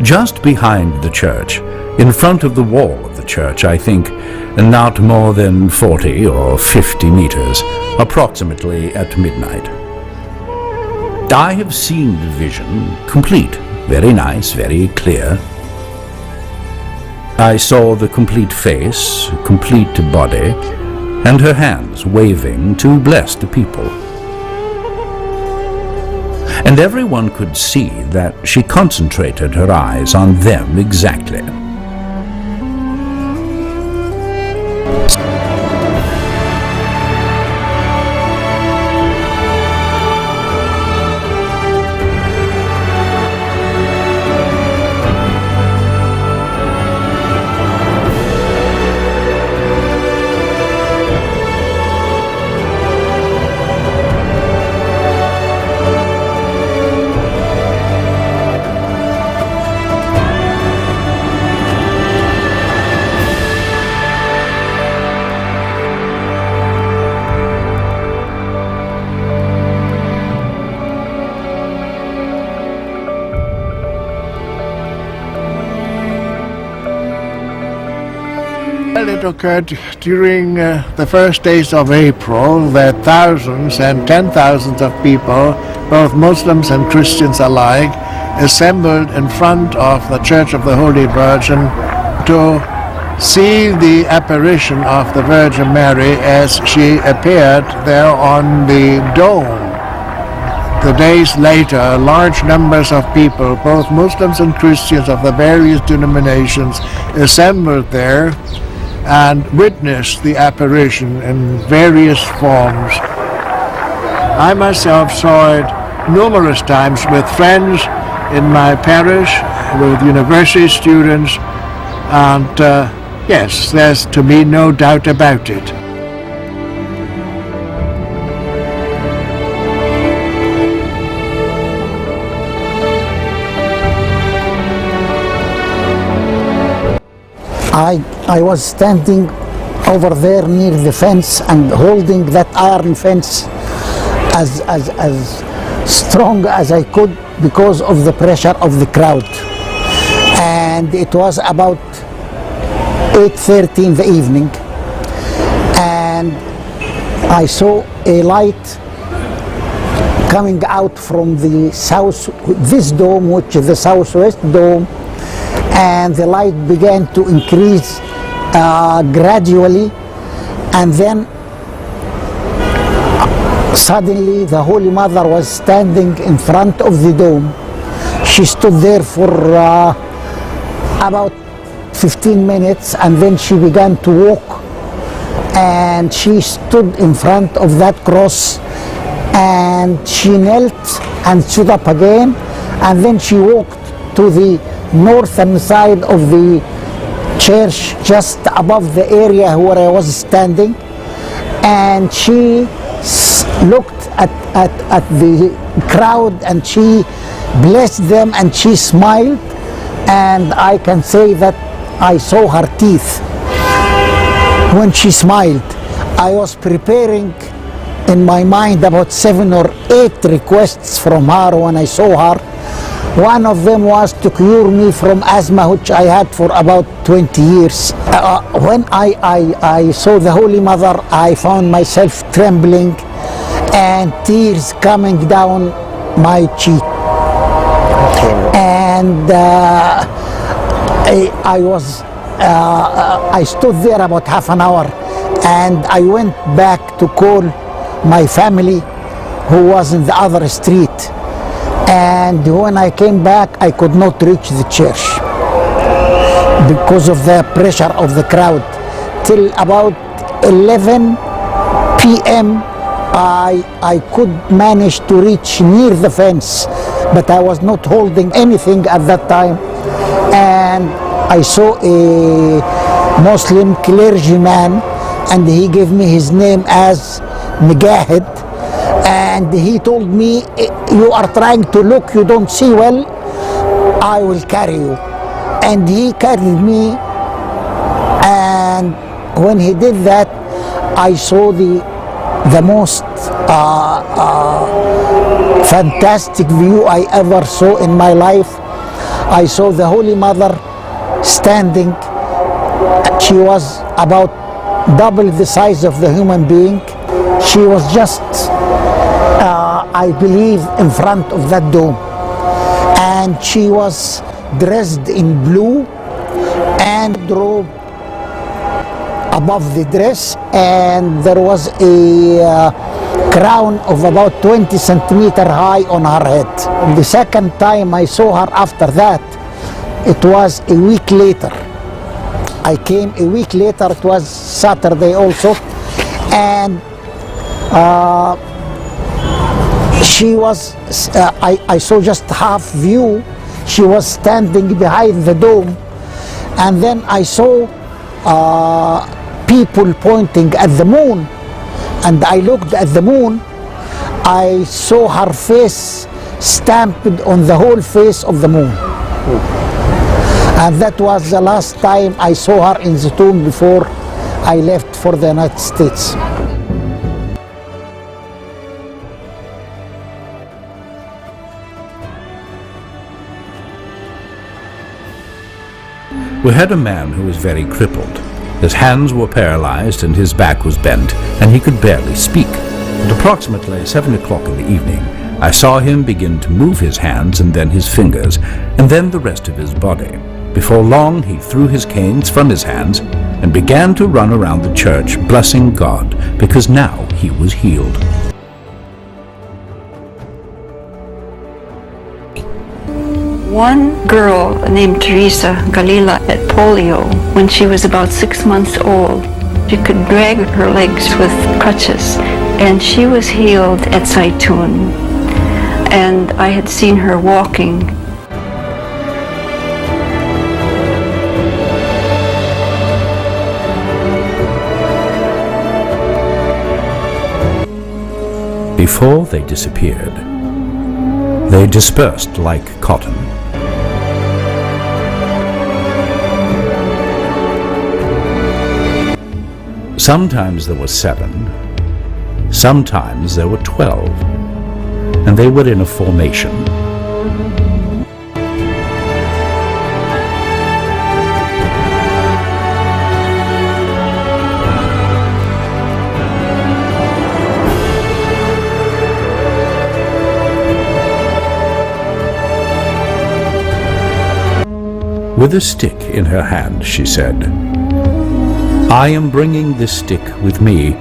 Just behind the church, in front of the wall of the church, I think, not more than 40 or 50 meters, approximately at midnight. I have seen the vision, complete, very nice, very clear. I saw the complete face, complete body, and her hands waving to bless the people. And everyone could see that she concentrated her eyes on them exactly. It occurred during the first days of April that thousands and 10,000s of people, both Muslims and Christians alike, assembled in front of the Church of the Holy Virgin to see the apparition of the Virgin Mary as she appeared there on the dome. The days later, large numbers of people, both Muslims and Christians of the various denominations, assembled there and witnessed the apparition in various forms. I myself saw it numerous times with friends in my parish, with university students, and yes, there's to me no doubt about it. I was standing over there near the fence and holding that iron fence as strong as I could because of the pressure of the crowd. And it was about 8:30 in the evening, and I saw a light coming out from the this dome, which is the southwest dome, and the light began to increase gradually, and then suddenly the Holy Mother was standing in front of the dome. She stood there for about 15 minutes, and then she began to walk, and she stood in front of that cross, and she knelt and stood up again, and then she walked to the northern side of the church, just above the area where I was standing, and she looked at the crowd and she blessed them and she smiled, and I can say that I saw her teeth when she smiled. I was preparing in my mind about 7 or 8 requests from her when I saw her. One of them was to cure me from asthma, which I had for about 20 years. When I saw the Holy Mother, I found myself trembling and tears coming down my cheek. And I stood there about half an hour, and I went back to call my family who was in the other street. And when I came back, I could not reach the church because of the pressure of the crowd. Till about 11 p.m. I could manage to reach near the fence, but I was not holding anything at that time. And I saw a Muslim clergyman, and he gave me his name as Mujahid. And he told me, you are trying to look, you don't see well, I will carry you. And he carried me, and when he did that, I saw the most fantastic view I ever saw in my life. I saw the Holy Mother standing. She was about double the size of the human being. She was just, I believe, in front of that dome. And she was dressed in blue and robe above the dress, and there was a crown of about 20 centimeters high on her head. The second time I saw her after that, it was a week later. I came a week later, it was Saturday also, and she was, I saw just half view. She was standing behind the dome, and then I saw people pointing at the moon, and I looked at the moon. I saw her face stamped on the whole face of the moon. And that was the last time I saw her in Zeitoun before I left for the United States. We had a man who was very crippled. His hands were paralyzed and his back was bent, and he could barely speak. At approximately 7 o'clock in the evening, I saw him begin to move his hands and then his fingers, and then the rest of his body. Before long, he threw his canes from his hands and began to run around the church, blessing God, because now he was healed. One girl named Teresa Galila had polio when she was about 6 months old. She could drag her legs with crutches, and she was healed at Zeitoun. And I had seen her walking. Before they disappeared, they dispersed like cotton. Sometimes there were 7, sometimes there were 12, and they were in a formation. With a stick in her hand, she said, "I am bringing this stick with me,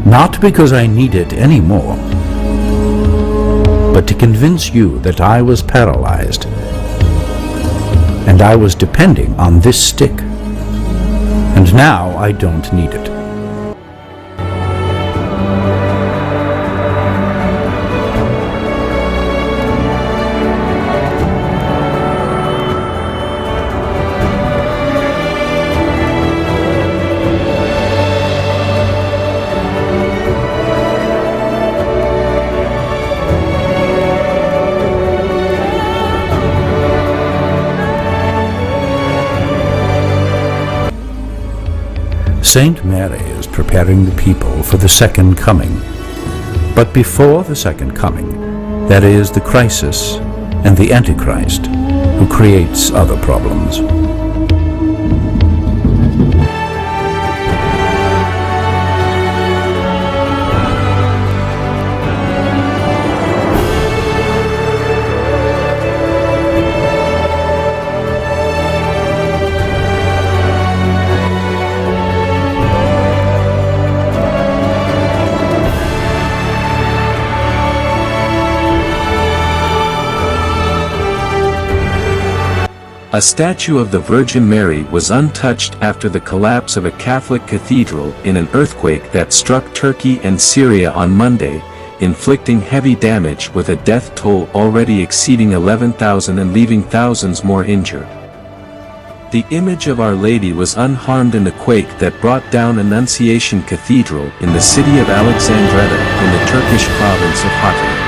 not because I need it anymore, but to convince you that I was paralyzed, and I was depending on this stick, and now I don't need it." Saint Mary is preparing the people for the second coming. But before the second coming, there is the crisis and the Antichrist, who creates other problems. A statue of the Virgin Mary was untouched after the collapse of a Catholic cathedral in an earthquake that struck Turkey and Syria on Monday, inflicting heavy damage with a death toll already exceeding 11,000 and leaving thousands more injured. The image of Our Lady was unharmed in the quake that brought down Annunciation Cathedral in the city of Alexandretta in the Turkish province of Hatay.